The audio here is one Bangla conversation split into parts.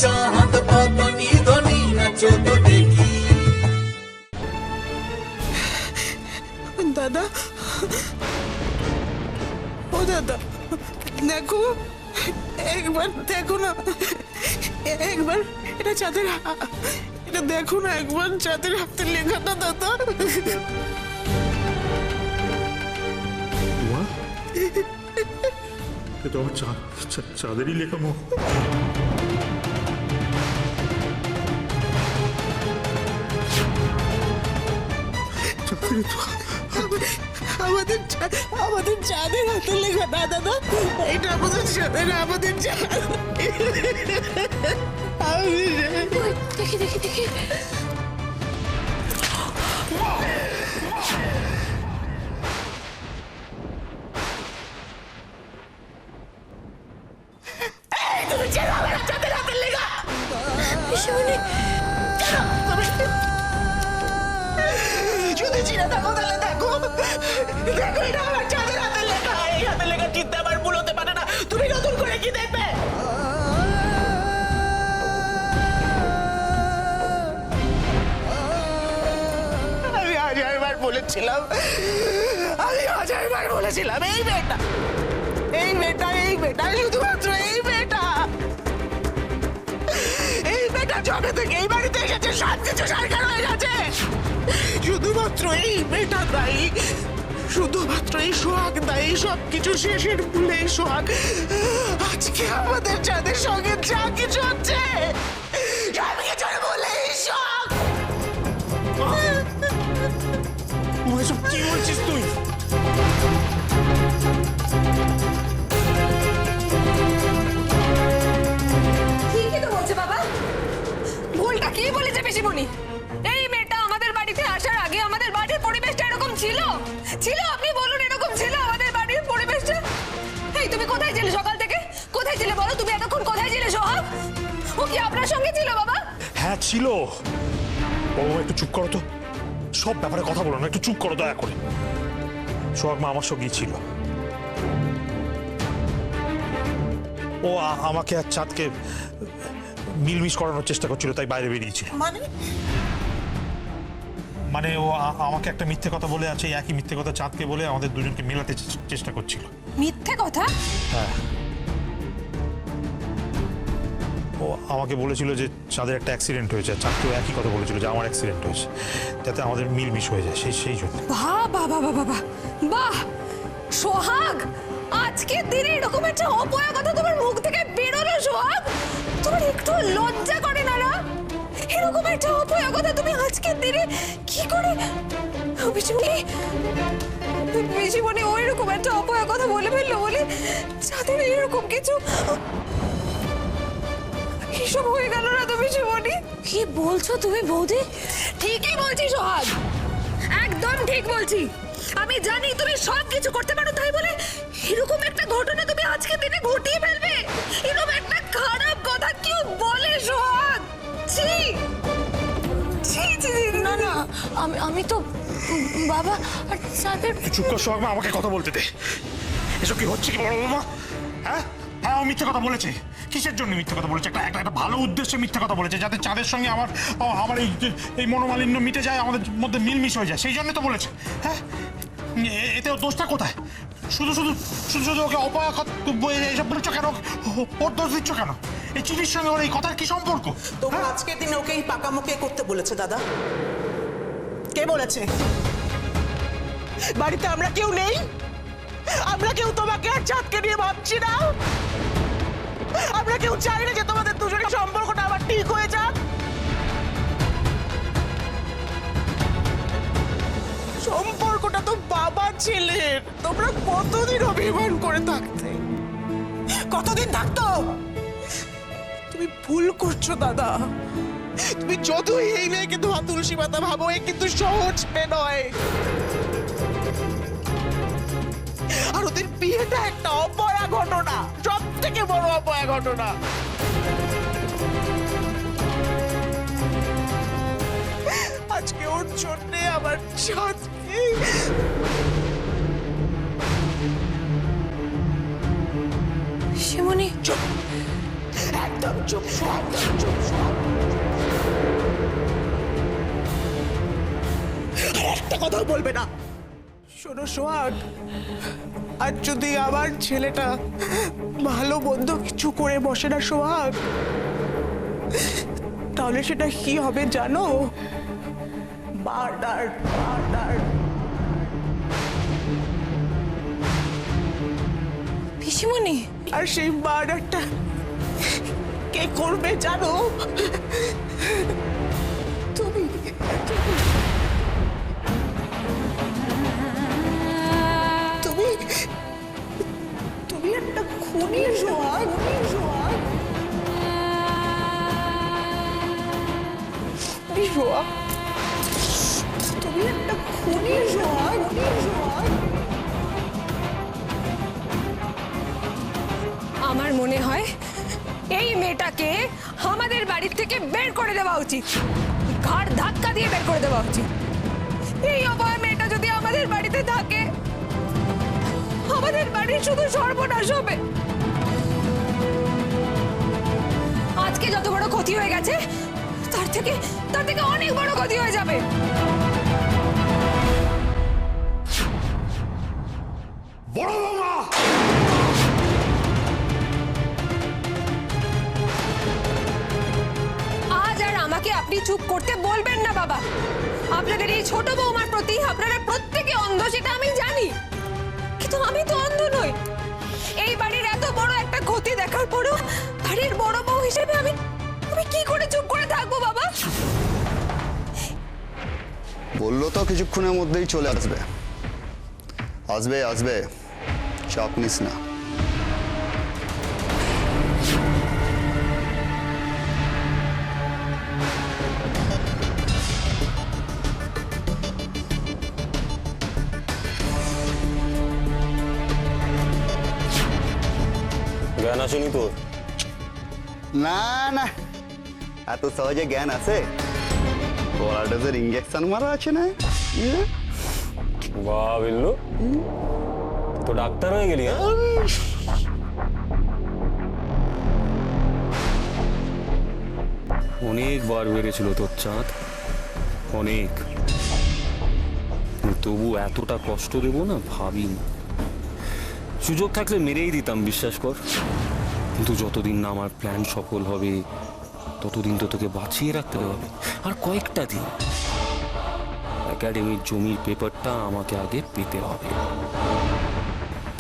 চাঁদ বদনি ধনি নাচো তো দেখি। দাদা, ও দাদা, দেখো, একবার দেখো না, একবার এটা চাঁদের এটা দেখো না, একবার চাঁদের হাতে লেখাটা দাদা। এ তো আমার চাঁদেরই লেখা মুখ। আমাদের চাঁদের হাতে লেখা না দাদা, এটা আমাদের চাঁদের, আমাদের চাঁদ। দেখি দেখি দেখি, চাঁদের হাতে লেখা। যদি চিনে থাকো তাহলে দেখো, দেখো, এটা আমার চাঁদের হাতে লেখা। এই হাতে লেখা চিনতে আমার ভুল হতে পারে না। তুমি নতুন করে কি দেখবে? আমি হাজারবার বলেছিলাম, এই মেয়েটা, এই মেয়েটা, এই মেয়েটা, শুধুমাত্র এই মেয়েটা, এই মেয়েটা জবে থেকে এই বাড়িতে এসেছে সবকিছু সরকার হয়ে গেছে। শুধুমাত্র এই মেয়েটা দায়ী, শুধুমাত্র এই সোহাগ দায়ী। সবকিছু শেষের ভুলে এই সোহাগ আজকে আমাদের চাঁদের সঙ্গে যা কিছু হচ্ছে সবকিছুর ভুলে এই সোহাগ। এসব কি বলছিস তুই? ঠিকই তো বলছে বাবা। ভুলটা কি বলেছে পিসিমণি? এই মেয়েটা আমাদের বাড়িতে আসার আগে আমাদের বাড়ির পরিবেশটা এরকম ছিল? ছিল, আপনি বলুন, এরকম ছিল আমাদের বাড়ির পরিবেশটা? এই তুমি কোথায় ছিলে সকাল থেকে? কোথায় ছিলে বলো? তুমি এতক্ষণ কোথায় ছিলে সোহাগ? ও কি আপনার সঙ্গে ছিল বাবা? হ্যাঁ ছিল। ও একটু চুপ করো তো, সব ব্যাপারে কথা বলো না, একটু চুপ করো দয়া করে। সোহাগ মা আমার সঙ্গেই ছিল। ও আমাকে আর চাঁদকে মিলমিশ করানোর চেষ্টা করছিল, তাই বাইরে বেরিয়েছিল। মানে ও আমাকে একটা মিথ্যে কথা বলে আছে, একই মিথ্যে কথা চাঁদকে বলে আমাদের দুজনকে মেলাতে চেষ্টা করছিল। মিথ্যে কথা? হ্যাঁ, ও আমাকে বলেছিল যে চাঁদের একটা অ্যাক্সিডেন্ট হয়েছে, চাঁদকেও একই কথা বলেছিল যে আমার অ্যাক্সিডেন্ট হয়েছে, যাতে আমাদের মিলমিশ হয়ে যায়, সেই জন্য। বাহ বাহ বাহ বাহ বাহ বাহ! সোহাগ, আজকের দিনে এরকম একটা অপয়া কথা তোমার মুখ থেকে বেরোলো সোহাগ? তোমার একটু লজ্জা করে না? না, এরকম একটা অপয়া কথা তুমি আজকের দিনে কি করে? পিসিমণি ওই রকম একটা অপয়া কথা বলে ফেললো বলে যাদের এরকম কিছু এসব হয়ে গেল না তো পিসিমণি? কি বলছো তুমি বৌদি? ঠিকই বলছি সোহাগ, একদম ঠিক বলছি। আমি জানি তুমি সব কিছু করতে পারো, তাই বলে এরকম একটা ঘটনা তুমি আজকে দিনে ঘটিয়ে ফেলবে? এরকম একটা খারাপ কথা কেউ বলে সোহাগ? ছি ছি ছি! না না, আমি তো বাবা আর চাঁদের। চুপ কর সোহাগ মা, আমাকে কথা বলতে দে। এসব কি হচ্ছে কি বড় বাবা? হ্যাঁ হ্যাঁ, ও মিথ্যে কথা বলেছে। কিসের জন্য মিথ্যে কথা বলেছে? একটা ভালো উদ্দেশ্যে মিথ্যে কথা বলেছে, যাতে চাঁদের সঙ্গে আমার এই মনোমালিন্য মিটে যায়, আমাদের মধ্যে মিলমিশ হয়ে যায়, সেই জন্য তো বলেছে। হ্যাঁ, এতে ওর দোষটা কোথায়? শুধু শুধু শুধু শুধু ওকে অপয়া এসব বলেছ কেন? ওর দোষ দিচ্ছ কেন? এই চিঠির সঙ্গে ওর এই কথার কি সম্পর্ক? তবু আজকের দিনে ওকে এই পাকামুখে করতে বলেছে দাদা? কে বলেছে? বাড়িতে আমরা কেউ নেই? আমরা কেউ তোমাকে আর চাঁদকে নিয়ে ভাবছি না? আমরা কেউ চাই না যে তোমাদের দুজনের সম্পর্কটা আবার ঠিক হয়ে যাক? সম্পর্কটা তো বাবা ছেলের। তোমরা কতদিন অভিমান করে থাকতে? কতদিন থাকতো? তুমি ভুল করছো দাদা। তুমি যতই এই মেয়েকে ধোয়া তুলসী পাতা ভাবো, এ কিন্তু সহজ মেয়ে নয়। আর ওদের বিয়েটা একটা অপয়া ঘটনা, সব থেকে বড় অপয়া ঘটনা। আজকে ওর জন্য আমার চাঁদকে শিমুনি, চুপ, একদম চুপ সোহাগ, চুপ সোহাগ। আর একটা কথাও বলবে না। শোনো সোহাগ, আর যদি আমার ছেলেটা ভালো মন্দ কিছু করে বসে না সোহাগ, তাহলে সেটা কি হবে জানো? Murder, murder. পিসিমণি, আর সেই মার্ডারটা কে করবে জানো? তুমি। তুমি তুমি একটা খুনি সোহাগ, সোহাগ। সোহাগ, তুমি একটা খুনি সোহাগ, সোহাগ। আমার মনে হয় এই মেয়েটাকে আমাদের বাড়ি থেকে বের করে দেওয়া উচিত, ঘাড় ধাক্কা দিয়ে বের করে দেওয়া উচিত। এই অবয় মেয়েটা যদি আমাদের বাড়িতে থাকে, আমাদের বাড়ির শুধু সর্বনাশ হবে। আজকে যত বড় ক্ষতি হয়ে গেছে, তার থেকে অনেক বড় ক্ষতি হয়ে যাবে। বড় বৌমা, আজ আর আমাকে আপনি চুপ করতে বলবেন না বাবা। আপনাদের এই ছোট বৌমার প্রতি আপনারা প্রত্যেকে অন্ধ, সেটা আমি জানি, কিন্তু আমি তো অন্ধ নই। এই বাড়ির এত বড় একটা ক্ষতি দেখার পরও বাড়ির বড় বউ হিসেবে আমি কি করে চুপ করে থাকবো বাবা? বললো তো কিছুক্ষণের মধ্যেই চলে আসবে, আসবে আসবে, চাপ নিস না। জ্ঞান আসেনি তোর? না না, এত সহজে জ্ঞান আছে? ওরা ডোজের ইঞ্জেকশন মারা আছে না? বাহ বিল্লু, তো ডাক্তার হয়ে গেলি? অনেকবার বেড়েছিল তোর চাঁদ, অনেক। তবু এতটা কষ্ট দেবো না ভাবিনি। সুযোগ থাকলে মেরেই দিতাম, বিশ্বাস কর। কিন্তু যতদিন না আমার প্ল্যান সফল হবে, ততদিন তো তোকে বাঁচিয়ে রাখতে হবে। আর কয়েকটা দিন একাডেমির জমির পেপারটা আমাকে আগে পেতে হবে,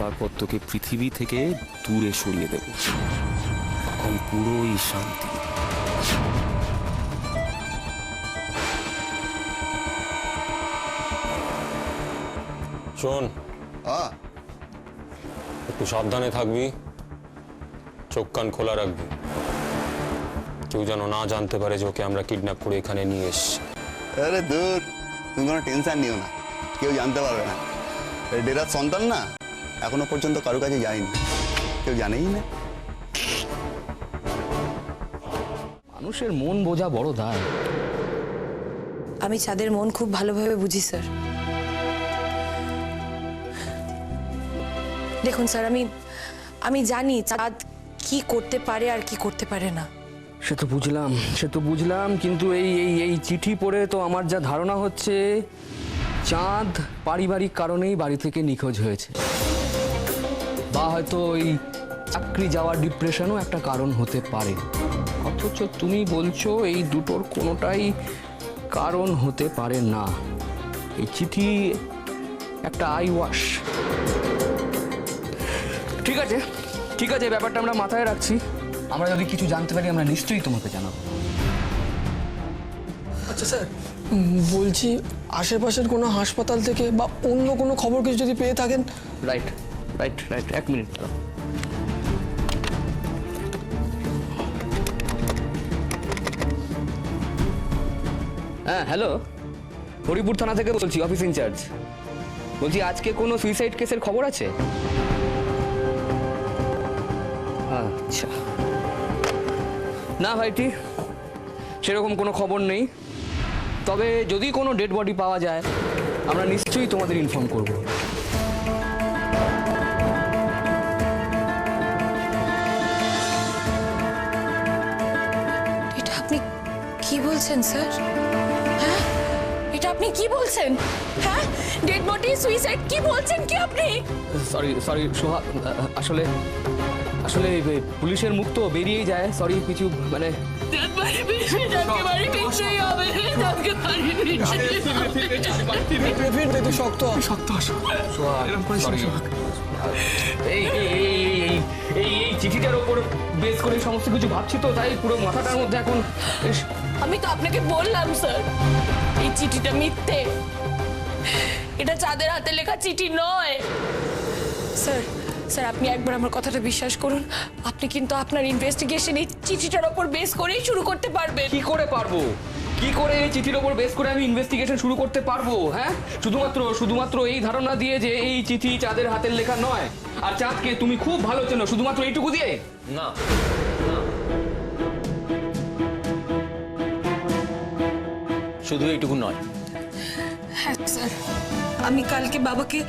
তারপর তোকে পৃথিবী থেকে দূরে সরিয়ে দেব। এখন পুরোই শান্তি। শোন, একটু সাবধানে থাকবি, চোখ কান খোলা রাখবি। কেউ যেন না জানতে পারে যে ওকে আমরা কিডন্যাপ করে এখানে নিয়ে এসেছি। আরে দূর, তুমি কোনো টেনশন নিও না, কেউ জানতে পারবে না। ডেরার সন্তান না, এখনো পর্যন্ত কারো কাছে যায়নি, কেউ জানেই না। মানুষের মন বোঝা বড় দায়। আমি চাঁদের মন খুব ভালোভাবে বুঝি স্যার। দেখুন স্যার, আমি জানি চাঁদ কি করতে পারে আর কি করতে পারে না। সে তো বুঝলাম, কিন্তু এই চিঠি পড়ে তো আমার যা ধারণা হচ্ছে, চাঁদ পারিবারিক কারণেই বাড়ি থেকে নিখোঁজ হয়েছে, বা হয়তো ওই চাকরি যাওয়ার ডিপ্রেশনও একটা কারণ হতে পারে। অথচ তুমি বলছো এই দুটোর কোনোটাই কারণ হতে পারে না। এই চিঠি একটা আই ওয়াশ। ঠিক আছে, ব্যাপারটা আমরা মাথায় রাখছি। আমরা যদি কিছু জানতে পারি আমরা নিশ্চয়ই তোমাকে জানাবো। আচ্ছা স্যার, বলছি আশেপাশের কোনো হাসপাতাল থেকে বা অন্য কোনো খবর কিছু যদি পেয়ে থাকেন। রাইট, এক মিনিট। হ্যাঁ হ্যালো, হরিপুর থানা থেকে বলছি, অফিস ইনচার্জ। বলছি আজকে কোনো সুইসাইড কেসের খবর আছে? আচ্ছা, না ভাইটি, সেরকম কোনো খবর নেই। তবে যদি কোনো ডেড বডি পাওয়া যায় আমরা নিশ্চয়ই তোমাদের ইনফর্ম করব। এটা আপনি কি বলছেন স্যার? হ্যাঁ, এটা আপনি কি বলছেন? হ্যাঁ, ডেড বডি, সুইসাইড, কি বলছেন কি আপনি? সরি সরি সোহাগ, আসলে আসলে পুলিশের মুখ তো বেরিয়েই যায়। সরি, কিছু মানে তুই শক্ত হ। sorry. এই এই এই এই- এই এই চিঠিটার ওপর বেস করে সমস্ত কিছু ভাবছি, তো তাই পুরো মাথাটার মধ্যে এখন ইস, আমি তো আপনাকে বললাম স্যার, এই চিঠিটা মিথ্যে। এটা চাঁদের হাতে লেখা চিঠি নয়। স্যার, স্যার আপনি একবার আমার কথাটা বিশ্বাস করুন। আপনি কিন্তু আপনার ইনভেস্টিগেশন এই চিঠিটার ওপর বেস করেই শুরু করতে পারবেন। কি করে পারবো? কি করে এই চিঠির ওপর বেস করে আমি ইনভেস্টিগেশন শুরু করতে পারবো? হ্যাঁ, শুধুমাত্র এই ধারণা দিয়ে যে এই চিঠি চাঁদের হাতের লেখা নয়, আর চাঁদকে তুমি খুব ভালো চেনো, শুধুমাত্র এইটুকু দিয়ে? না, শুধু এইটুকু নয়। হ্যাঁ স্যার, আমি কালকে বাবাকে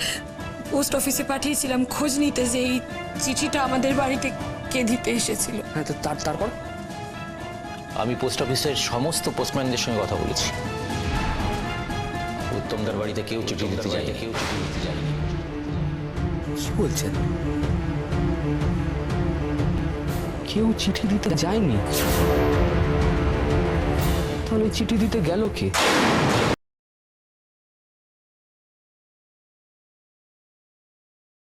পোস্ট অফিসে পাঠিয়েছিলাম খোঁজ নিতে যে এই চিঠিটা আমাদের বাড়িতে কে দিতে এসেছিল। হ্যাঁ, তো তারপর আমি পোস্ট অফিসের সমস্ত পোস্টম্যানদের সঙ্গে কথা বলেছি। উত্তমদার বাড়িতে কেউ চিঠি দিতে যায়নি। কি বলছেন? কেউ চিঠি দিতে যায়নি? তাহলে চিঠি দিতে গেল কে?